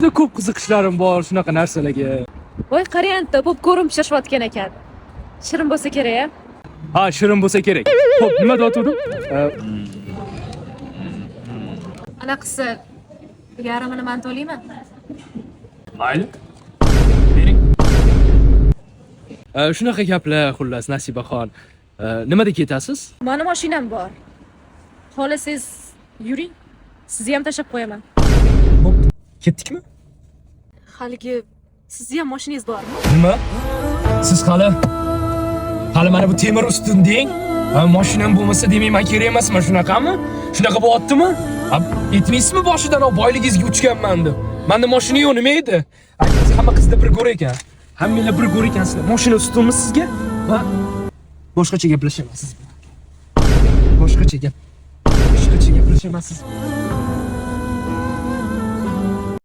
juda ko'p qiziqishlarim bor shunaqa narsalarga. Voy qarang-da, popkorn pishirayotgan ekan. Shirin bo'lsa kerak-a? Ha, shirin bo'lsa kerak. Xo'p, nima deyotgandim? Anaqasi yarmini men to'layman. Mayli. Bering. Shunaqa gaplar xullas Nasibaxon. Nimada ketasiz? Mani mashinam bor. Xohlasangiz yuring. Sizni ham tashab qo'yaman. Bo'pti. Ketdikmi? Haligi sizni ham mashinangiz bormi? Nima? Siz hali mana bu temir ustun deng. Mashinam bo'lmasa demayman kerak emasman, shunaqami? Shunaqa bo'lyaptimi? Aytmaysizmi boshidan boyligingizga uchganman deb. Menda mashina yo'q, nima edi? Aytasiz, hamma qizda bir go'r ekan. Hammanglar bir go'r ekansizlar. Mashina ustunmi sizga? Va boshqacha gaplashamiz siz bilan. Boshqacha gaplashamiz siz bilan.